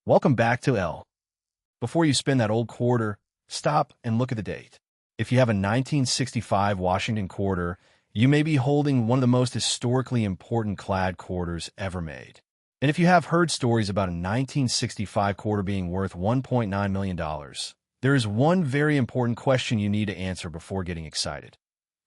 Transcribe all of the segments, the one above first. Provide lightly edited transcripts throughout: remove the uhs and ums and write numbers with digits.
Welcome back to L. Before you spend that old quarter, stop and look at the date. If you have a 1965 Washington quarter, you may be holding one of the most historically important clad quarters ever made. And if you have heard stories about a 1965 quarter being worth $1.9 million, there is one very important question you need to answer before getting excited.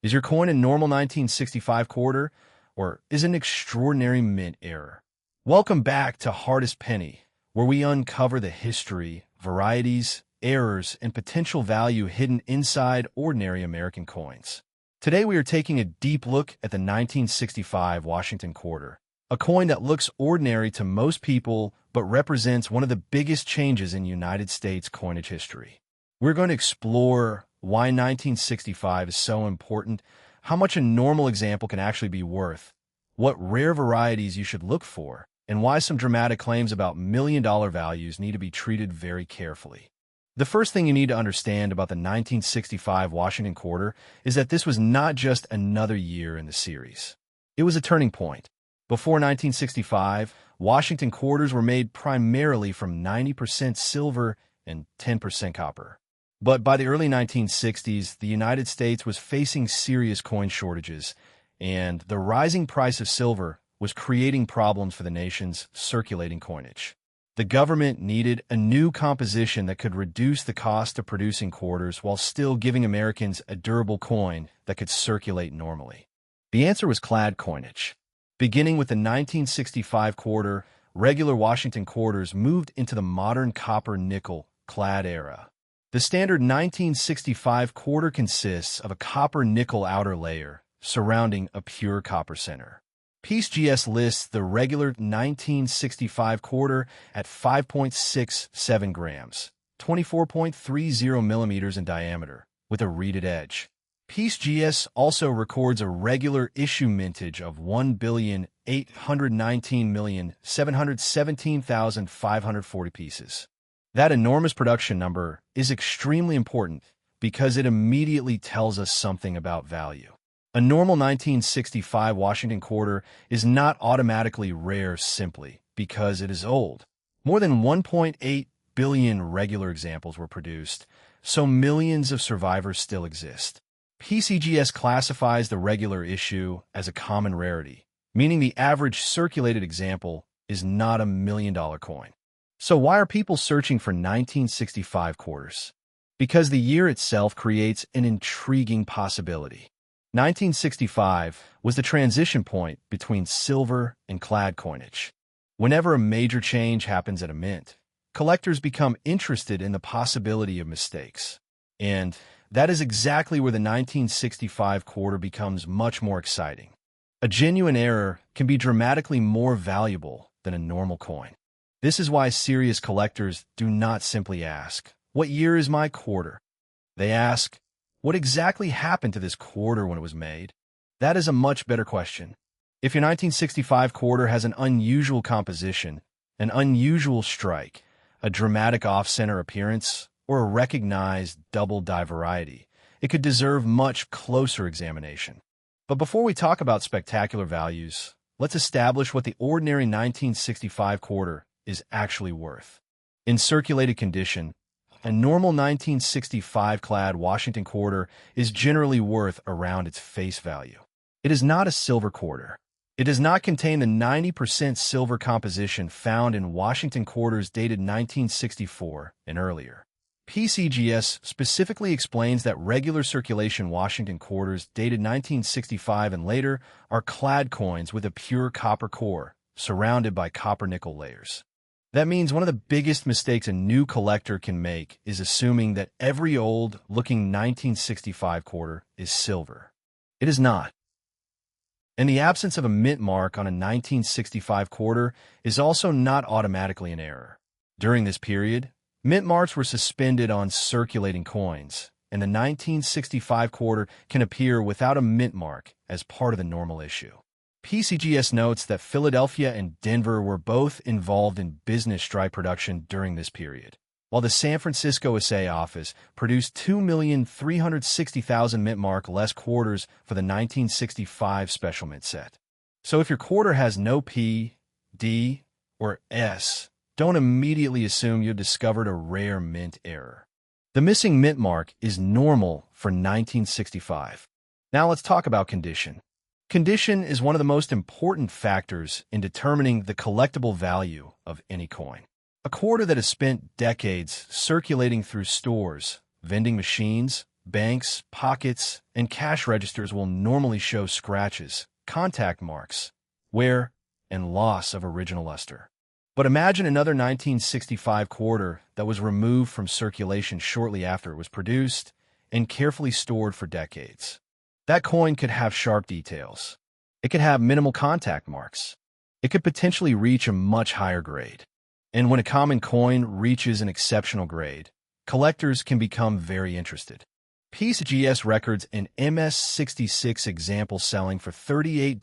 Is your coin a normal 1965 quarter, or is it an extraordinary mint error? Welcome back to Hardest Penny, where we uncover the history, varieties, errors, and potential value hidden inside ordinary American coins. Today we are taking a deep look at the 1965 Washington quarter, a coin that looks ordinary to most people but represents one of the biggest changes in United States coinage history. We're going to explore why 1965 is so important, how much a normal example can actually be worth, what rare varieties you should look for, and why some dramatic claims about million-dollar values need to be treated very carefully. The first thing you need to understand about the 1965 Washington quarter is that this was not just another year in the series. It was a turning point. Before 1965, Washington quarters were made primarily from 90% silver and 10% copper. But by the early 1960s, the United States was facing serious coin shortages, and the rising price of silver was creating problems for the nation's circulating coinage. The government needed a new composition that could reduce the cost of producing quarters while still giving Americans a durable coin that could circulate normally. The answer was clad coinage. Beginning with the 1965 quarter, regular Washington quarters moved into the modern copper-nickel clad era. The standard 1965 quarter consists of a copper-nickel outer layer surrounding a pure copper center. PCGS lists the regular 1965 quarter at 5.67 grams, 24.30 millimeters in diameter, with a reeded edge. PCGS also records a regular issue mintage of 1,819,717,540 pieces. That enormous production number is extremely important because it immediately tells us something about value. A normal 1965 Washington quarter is not automatically rare simply because it is old. More than 1.8 billion regular examples were produced, so millions of survivors still exist. PCGS classifies the regular issue as a common rarity, meaning the average circulated example is not a million-dollar coin. So why are people searching for 1965 quarters? Because the year itself creates an intriguing possibility. 1965 was the transition point between silver and clad coinage. Whenever a major change happens at a mint, collectors become interested in the possibility of mistakes. And that is exactly where the 1965 quarter becomes much more exciting. A genuine error can be dramatically more valuable than a normal coin. This is why serious collectors do not simply ask, "What year is my quarter?" They ask, "What exactly happened to this quarter when it was made?" That is a much better question. If your 1965 quarter has an unusual composition, an unusual strike, a dramatic off-center appearance, or a recognized double-die variety, it could deserve much closer examination. But before we talk about spectacular values, let's establish what the ordinary 1965 quarter is actually worth. In circulated condition, a normal 1965 clad Washington quarter is generally worth around its face value. It is not a silver quarter. It does not contain the 90% silver composition found in Washington quarters dated 1964 and earlier. PCGS specifically explains that regular circulation Washington quarters dated 1965 and later are clad coins with a pure copper core, surrounded by copper-nickel layers. That means one of the biggest mistakes a new collector can make is assuming that every old-looking 1965 quarter is silver. It is not. And the absence of a mint mark on a 1965 quarter is also not automatically an error. During this period, mint marks were suspended on circulating coins, and the 1965 quarter can appear without a mint mark as part of the normal issue. PCGS notes that Philadelphia and Denver were both involved in business stripe production during this period, while the San Francisco SA office produced 2,360,000 mint mark less quarters for the 1965 special mint set. So if your quarter has no P, D, or S, don't immediately assume you've discovered a rare mint error. The missing mint mark is normal for 1965. Now let's talk about condition. Condition is one of the most important factors in determining the collectible value of any coin. A quarter that has spent decades circulating through stores, vending machines, banks, pockets, and cash registers will normally show scratches, contact marks, wear, and loss of original luster. But imagine another 1965 quarter that was removed from circulation shortly after it was produced and carefully stored for decades. That coin could have sharp details. It could have minimal contact marks. It could potentially reach a much higher grade. And when a common coin reaches an exceptional grade, collectors can become very interested. PCGS records an MS66 example selling for $38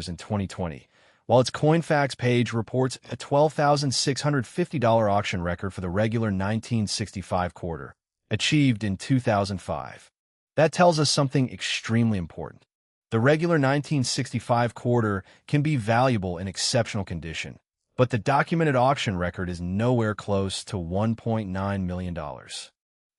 in 2020, while its CoinFacts page reports a $12,650 auction record for the regular 1965 quarter, achieved in 2005. That tells us something extremely important. The regular 1965 quarter can be valuable in exceptional condition, but the documented auction record is nowhere close to $1.9 million.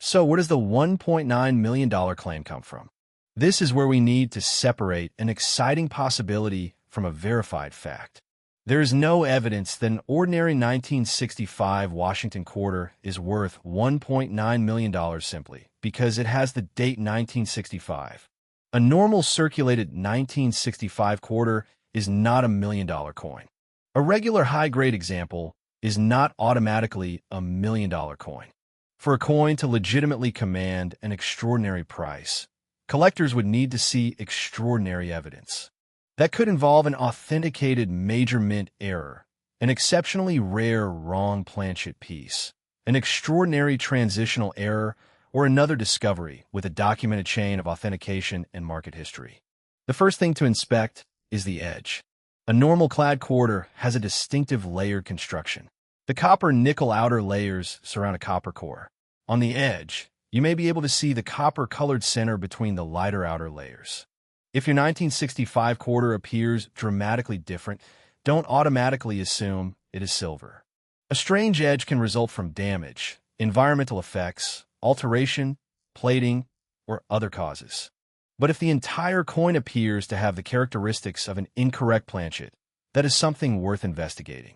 So where does the $1.9 million claim come from? This is where we need to separate an exciting possibility from a verified fact. There is no evidence that an ordinary 1965 Washington quarter is worth $1.9 million simply because it has the date 1965. A normal circulated 1965 quarter is not $1 million coin. A regular high-grade example is not automatically $1 million coin. For a coin to legitimately command an extraordinary price, collectors would need to see extraordinary evidence. That could involve an authenticated major mint error, an exceptionally rare wrong planchet piece, an extraordinary transitional error, or another discovery with a documented chain of authentication and market history. The first thing to inspect is the edge. A normal clad quarter has a distinctive layered construction. The copper-nickel outer layers surround a copper core. On the edge, you may be able to see the copper-colored center between the lighter outer layers. If your 1965 quarter appears dramatically different, don't automatically assume it is silver. A strange edge can result from damage, environmental effects, alteration, plating, or other causes. But if the entire coin appears to have the characteristics of an incorrect planchet, that is something worth investigating.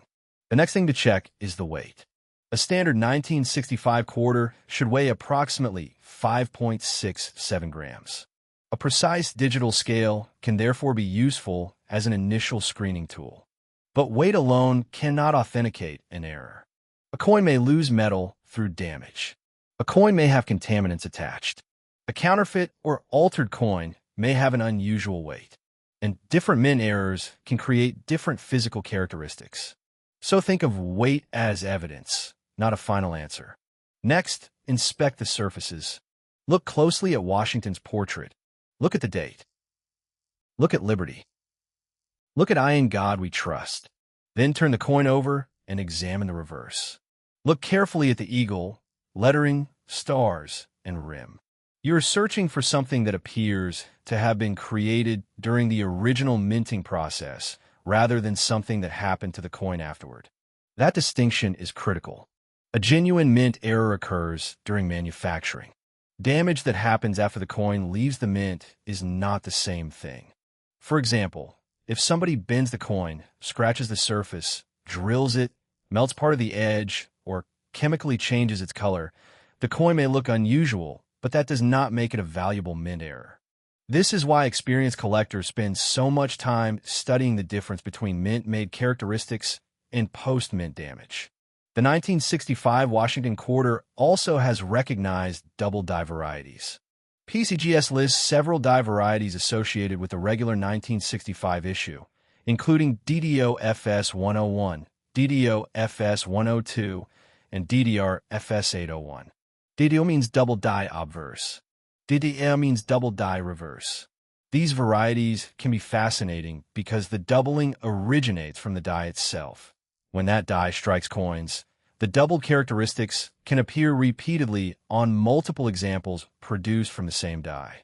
The next thing to check is the weight. A standard 1965 quarter should weigh approximately 5.67 grams. A precise digital scale can therefore be useful as an initial screening tool. But weight alone cannot authenticate an error. A coin may lose metal through damage. A coin may have contaminants attached. A counterfeit or altered coin may have an unusual weight. And different mint errors can create different physical characteristics. So think of weight as evidence, not a final answer. Next, inspect the surfaces. Look closely at Washington's portrait. Look at the date. Look at Liberty. Look at I in God We Trust. Then turn the coin over and examine the reverse. Look carefully at the eagle, lettering, stars, and rim. You are searching for something that appears to have been created during the original minting process rather than something that happened to the coin afterward. That distinction is critical. A genuine mint error occurs during manufacturing. Damage that happens after the coin leaves the mint is not the same thing. For example, if somebody bends the coin, scratches the surface, drills it, melts part of the edge, or chemically changes its color, the coin may look unusual, but that does not make it a valuable mint error. This is why experienced collectors spend so much time studying the difference between mint-made characteristics and post-mint damage. The 1965 Washington quarter also has recognized double die varieties. PCGS lists several die varieties associated with the regular 1965 issue, including DDO FS 101, DDO FS 102, and DDR FS 801. DDO means double die obverse. DDL means double die reverse. These varieties can be fascinating because the doubling originates from the die itself. When that die strikes coins, the doubled characteristics can appear repeatedly on multiple examples produced from the same die.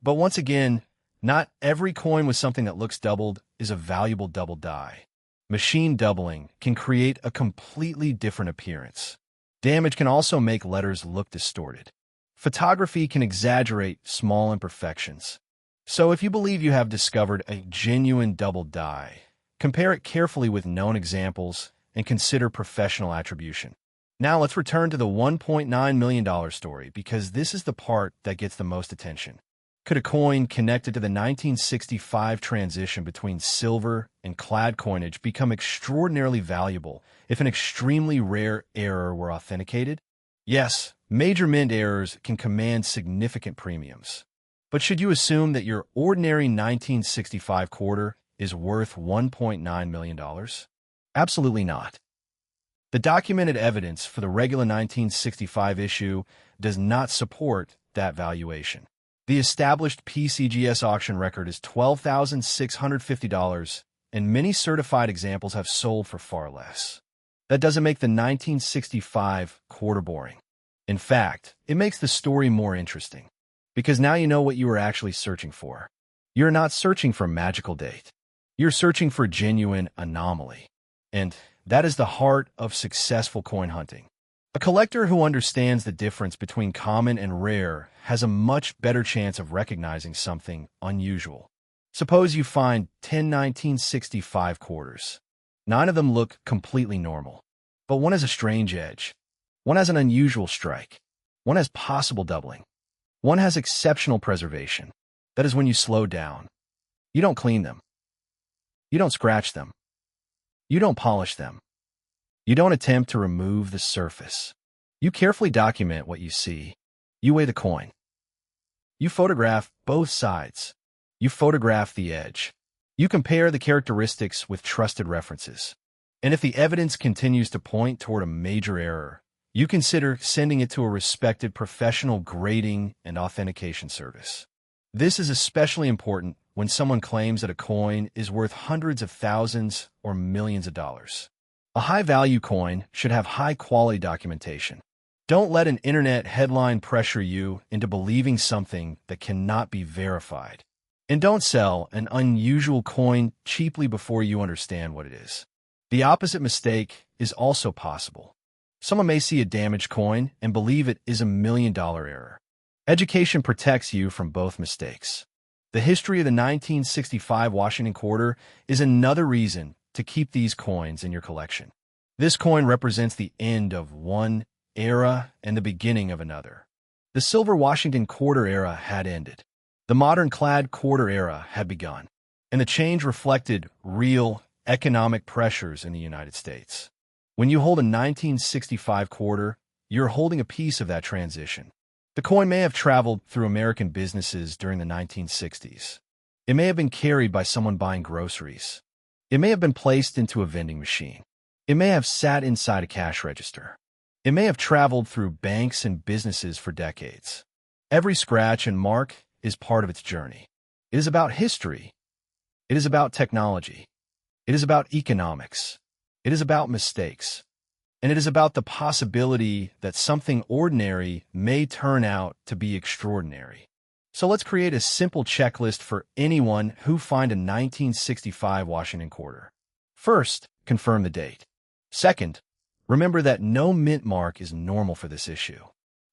But once again, not every coin with something that looks doubled is a valuable double die. Machine doubling can create a completely different appearance. Damage can also make letters look distorted. Photography can exaggerate small imperfections. So if you believe you have discovered a genuine double die, compare it carefully with known examples and consider professional attribution. Now let's return to the $1.9 million story because this is the part that gets the most attention. Could a coin connected to the 1965 transition between silver and clad coinage become extraordinarily valuable if an extremely rare error were authenticated? Yes, major mint errors can command significant premiums. But should you assume that your ordinary 1965 quarter is worth $1.9 million? Absolutely not. The documented evidence for the regular 1965 issue does not support that valuation. The established PCGS auction record is $12,650, and many certified examples have sold for far less. That doesn't make the 1965 quarter boring. In fact, it makes the story more interesting, because now you know what you were actually searching for. You're not searching for a magical date. You're searching for genuine anomaly. And that is the heart of successful coin hunting. A collector who understands the difference between common and rare has a much better chance of recognizing something unusual. Suppose you find 10 1965 quarters. 9 of them look completely normal, but one has a strange edge. One has an unusual strike. One has possible doubling. One has exceptional preservation. That is when you slow down. You don't clean them. You don't scratch them. You don't polish them. You don't attempt to remove the surface. You carefully document what you see. You weigh the coin. You photograph both sides. You photograph the edge. You compare the characteristics with trusted references. And if the evidence continues to point toward a major error, you consider sending it to a respected professional grading and authentication service. This is especially important when someone claims that a coin is worth hundreds of thousands or millions of dollars. A high-value coin should have high-quality documentation. Don't let an internet headline pressure you into believing something that cannot be verified. And don't sell an unusual coin cheaply before you understand what it is. The opposite mistake is also possible. Someone may see a damaged coin and believe it is a $1 million error. Education protects you from both mistakes. The history of the 1965 Washington quarter is another reason to keep these coins in your collection. This coin represents the end of one era and the beginning of another. The silver Washington quarter era had ended. The modern clad quarter era had begun, and the change reflected real economic pressures in the United States. When you hold a 1965 quarter, you're holding a piece of that transition. The coin may have traveled through American businesses during the 1960s. It may have been carried by someone buying groceries. It may have been placed into a vending machine. It may have sat inside a cash register. It may have traveled through banks and businesses for decades. Every scratch and mark is part of its journey. It is about history. It is about technology. It is about economics. It is about mistakes. And it is about the possibility that something ordinary may turn out to be extraordinary. So let's create a simple checklist for anyone who finds a 1965 Washington quarter. First, confirm the date. Second, remember that no mint mark is normal for this issue.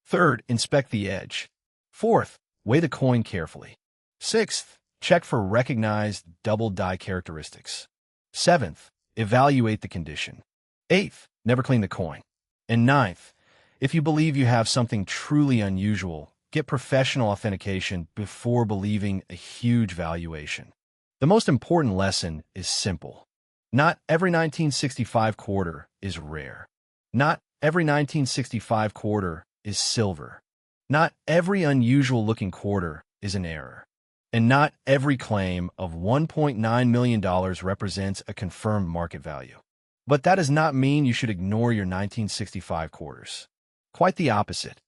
Third, inspect the edge. Fourth, weigh the coin carefully. Sixth, check for recognized double die characteristics. Seventh, evaluate the condition. Eighth, never clean the coin. And ninth, if you believe you have something truly unusual, get professional authentication before believing a huge valuation. The most important lesson is simple. Not every 1965 quarter is rare. Not every 1965 quarter is silver. Not every unusual-looking quarter is an error. And not every claim of $1.9 million represents a confirmed market value. But that does not mean you should ignore your 1965 quarters. Quite the opposite.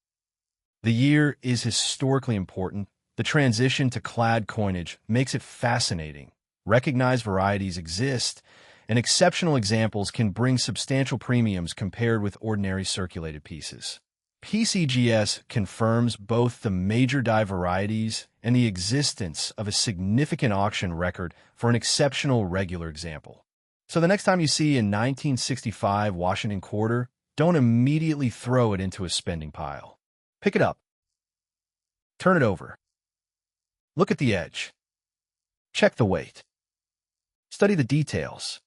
The year is historically important. The transition to clad coinage makes it fascinating. Recognized varieties exist, and exceptional examples can bring substantial premiums compared with ordinary circulated pieces. PCGS confirms both the major die varieties and the existence of a significant auction record for an exceptional regular example. So the next time you see a 1965 Washington quarter, don't immediately throw it into a spending pile. Pick it up. Turn it over. Look at the edge. Check the weight. Study the details.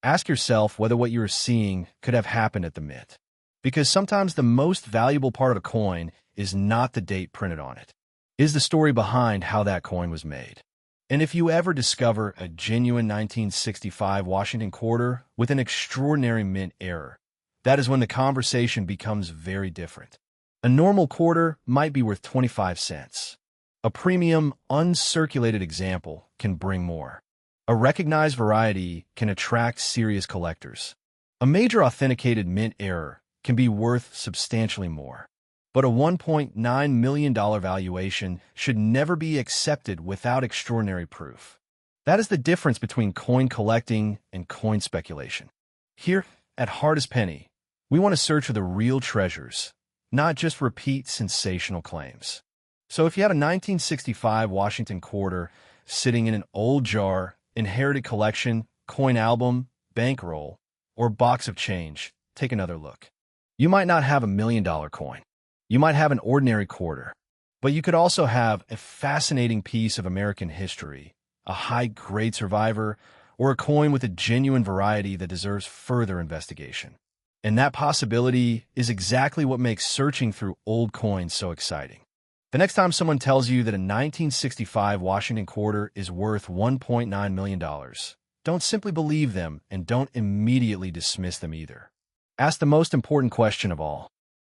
Ask yourself whether what you are seeing could have happened at the mint. Because sometimes the most valuable part of a coin is not the date printed on it. Is the story behind how that coin was made. And if you ever discover a genuine 1965 Washington quarter with an extraordinary mint error, that is when the conversation becomes very different. A normal quarter might be worth 25 cents. A premium, uncirculated example can bring more. A recognized variety can attract serious collectors. A major authenticated mint error can be worth substantially more. But a $1.9 million valuation should never be accepted without extraordinary proof. That is the difference between coin collecting and coin speculation. Here, at Hardest Penny, we want to search for the real treasures, not just repeat sensational claims. So if you had a 1965 Washington quarter sitting in an old jar, inherited collection, coin album, bankroll, or box of change, take another look. You might not have $1 million coin. You might have an ordinary quarter, but you could also have a fascinating piece of American history, a high-grade survivor, or a coin with a genuine variety that deserves further investigation. And that possibility is exactly what makes searching through old coins so exciting. The next time someone tells you that a 1965 Washington quarter is worth $1.9 million, don't simply believe them and don't immediately dismiss them either. Ask the most important question of all.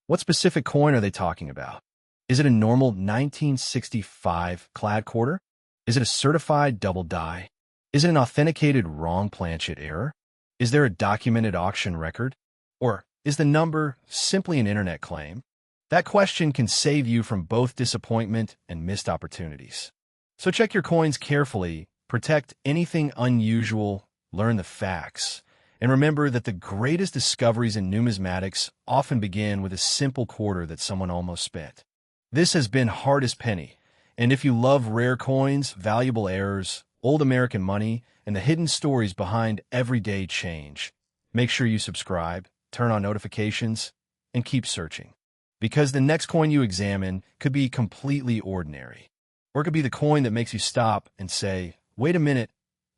What specific coin are they talking about? Is it a normal 1965 clad quarter? Is it a certified double die? Is it an authenticated wrong planchet error? Is there a documented auction record? Or is the number simply an internet claim? That question can save you from both disappointment and missed opportunities. So check your coins carefully, protect anything unusual, learn the facts, and remember that the greatest discoveries in numismatics often begin with a simple quarter that someone almost spent. This has been Hardest Penny, and if you love rare coins, valuable errors, old American money, and the hidden stories behind everyday change, make sure you subscribe, turn on notifications, and keep searching. Because the next coin you examine could be completely ordinary, or it could be the coin that makes you stop and say, wait a minute,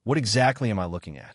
what exactly am I looking at?